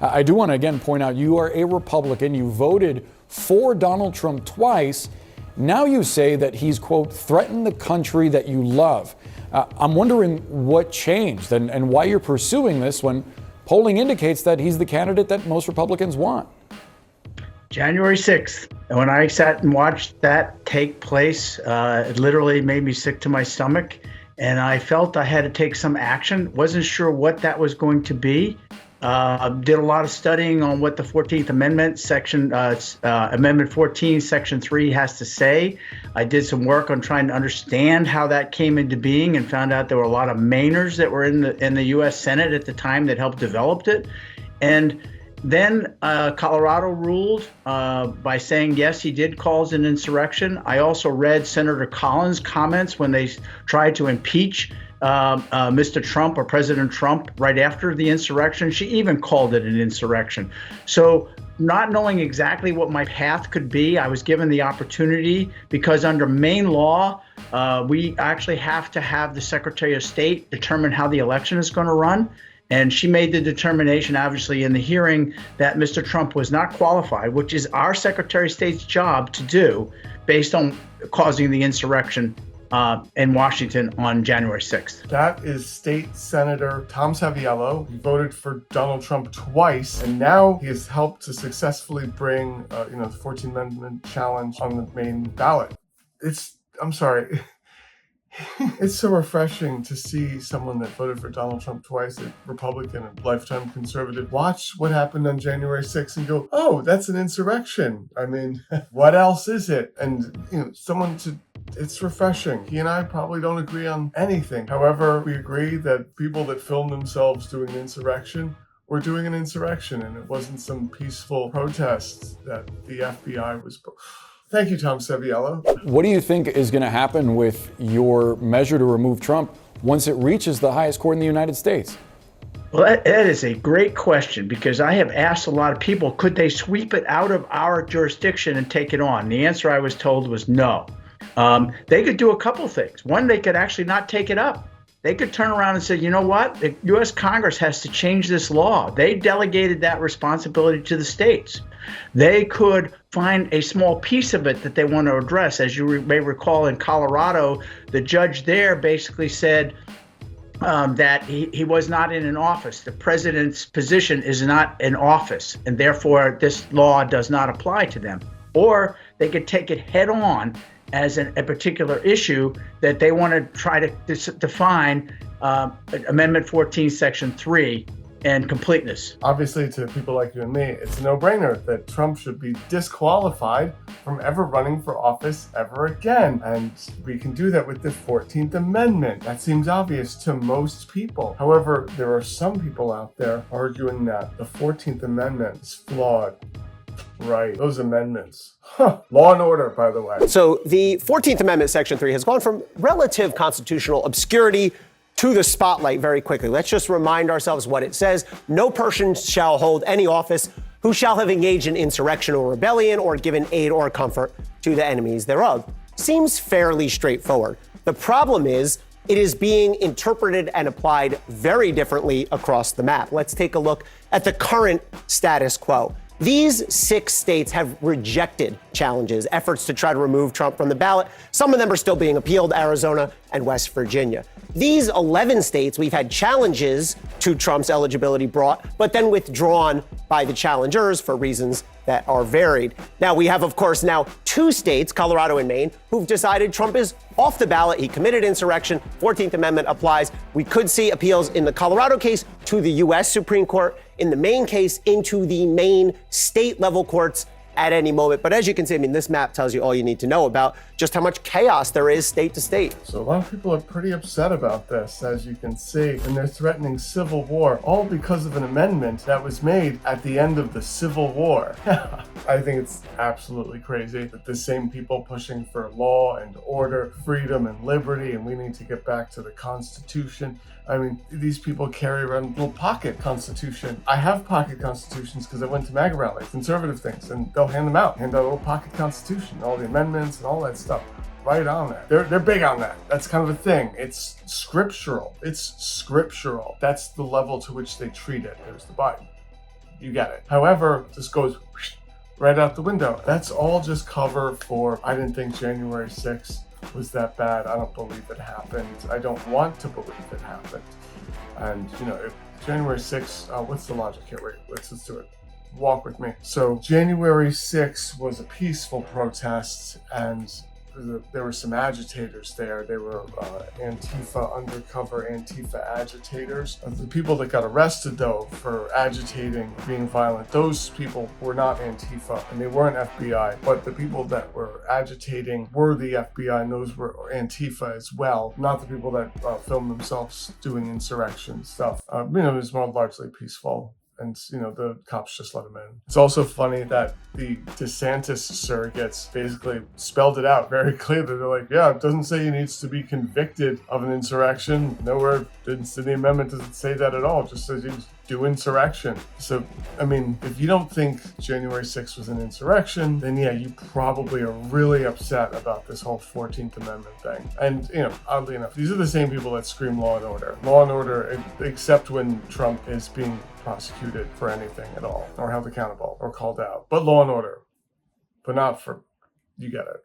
I do want to again point out you are a Republican. You voted for Donald Trump twice. Now you say that he's, quote, threatened the country that you love. I'm wondering what changed and why you're pursuing this when polling indicates that he's the candidate that most Republicans want. January 6th, when I sat and watched that take place, it literally made me sick to my stomach. And I felt I had to take some action. Wasn't sure what that was going to be. Did a lot of studying on what the 14th Amendment, Amendment 14, Section 3 has to say. I did some work on trying to understand how that came into being and found out there were a lot of Mainers that were in the U.S. Senate at the time that helped develop it. And then Colorado ruled by saying, yes, he did cause an insurrection. I also read Senator Collins' comments when they tried to impeach Mr. Trump or President Trump right after the insurrection. She even called it an insurrection. So not knowing exactly what my path could be, I was given the opportunity because under Maine law, we actually have to have the Secretary of State determine how the election is going to run. And she made the determination, obviously, in the hearing that Mr. Trump was not qualified, which is our Secretary of State's job to do based on causing the insurrection in Washington on January 6th. That is State Senator Tom Saviello. He voted for Donald Trump twice, and now he has helped to successfully bring the 14th Amendment challenge on the Maine ballot. I'm sorry. It's so refreshing to see someone that voted for Donald Trump twice, a Republican, a lifetime conservative, watch what happened on January 6th and go, oh, that's an insurrection. I mean, what else is it? And, it's refreshing. He and I probably don't agree on anything. However, we agree that people that film themselves doing an insurrection were doing an insurrection, and it wasn't some peaceful protest that the FBI was... Thank you, Tom Saviello. What do you think is going to happen with your measure to remove Trump once it reaches the highest court in the United States? Well, that is a great question because I have asked a lot of people, could they sweep it out of our jurisdiction and take it on? The answer I was told was no. They could do a couple things. One, they could actually not take it up. They could turn around and say, you know what? The U.S. Congress has to change this law. They delegated that responsibility to the states. They could find a small piece of it that they want to address. As you may recall, in Colorado, the judge there basically said that he was not in an office. The president's position is not an office, and therefore this law does not apply to them. Or they could take it head on as a particular issue that they want to try to define Amendment 14, Section 3 and completeness. Obviously, to people like you and me, it's a no-brainer that Trump should be disqualified from ever running for office ever again. And we can do that with the 14th Amendment. That seems obvious to most people. However, there are some people out there arguing that the 14th Amendment is flawed. Right, those amendments. Law and order, by the way. So the 14th Amendment, Section 3, has gone from relative constitutional obscurity to the spotlight very quickly. Let's just remind ourselves what it says. No person shall hold any office who shall have engaged in insurrection or rebellion or given aid or comfort to the enemies thereof. Seems fairly straightforward. The problem is it is being interpreted and applied very differently across the map. Let's take a look at the current status quo. These 6 states have rejected challenges, efforts to try to remove Trump from the ballot. Some of them are still being appealed, Arizona and West Virginia. These 11 states, we've had challenges to Trump's eligibility brought, but then withdrawn by the challengers for reasons that are varied. Now, we have, of course, now 2 states, Colorado and Maine, who've decided Trump is off the ballot. He committed insurrection. 14th Amendment applies. We could see appeals in the Colorado case to the U.S. Supreme Court, in the Maine case into the Maine state-level courts at any moment. But as you can see, this map tells you all you need to know about just how much chaos there is state to state. So a lot of people are pretty upset about this, as you can see, and they're threatening civil war, all because of an amendment that was made at the end of the Civil War. I think it's absolutely crazy that the same people pushing for law and order, freedom and liberty, and we need to get back to the Constitution. These people carry around a little pocket constitution. I have pocket constitutions because I went to MAGA rallies, conservative things, and they'll hand them out. Hand out a little pocket constitution, all the amendments and all that stuff. Right on there. They're big on that. That's kind of a thing. It's scriptural. That's the level to which they treat it. There's the Bible. You get it. However, this goes right out the window. That's all just cover for, I didn't think January 6th was that bad. I don't believe it happened. I don't want to believe it happened. And, if January 6th, what's the logic here? Wait, let's do it. Walk with me. So January 6th was a peaceful protest, and there were some agitators there. They were undercover Antifa agitators. The people that got arrested, though, for agitating, being violent, those people were not Antifa, and they weren't FBI. But the people that were agitating were the FBI, and those were Antifa as well, not the people that filmed themselves doing insurrection stuff. It was more largely peaceful. And, the cops just let him in. It's also funny that the DeSantis surrogates basically spelled it out very clearly. They're like, yeah, it doesn't say he needs to be convicted of an insurrection. Nowhere in the amendment doesn't say that at all. It just says he's do insurrection. So, if you don't think January 6th was an insurrection, then yeah, you probably are really upset about this whole 14th Amendment thing. And, oddly enough, these are the same people that scream law and order. Law and order, except when Trump is being prosecuted for anything at all, or held accountable, or called out. But law and order. But not for, you get it.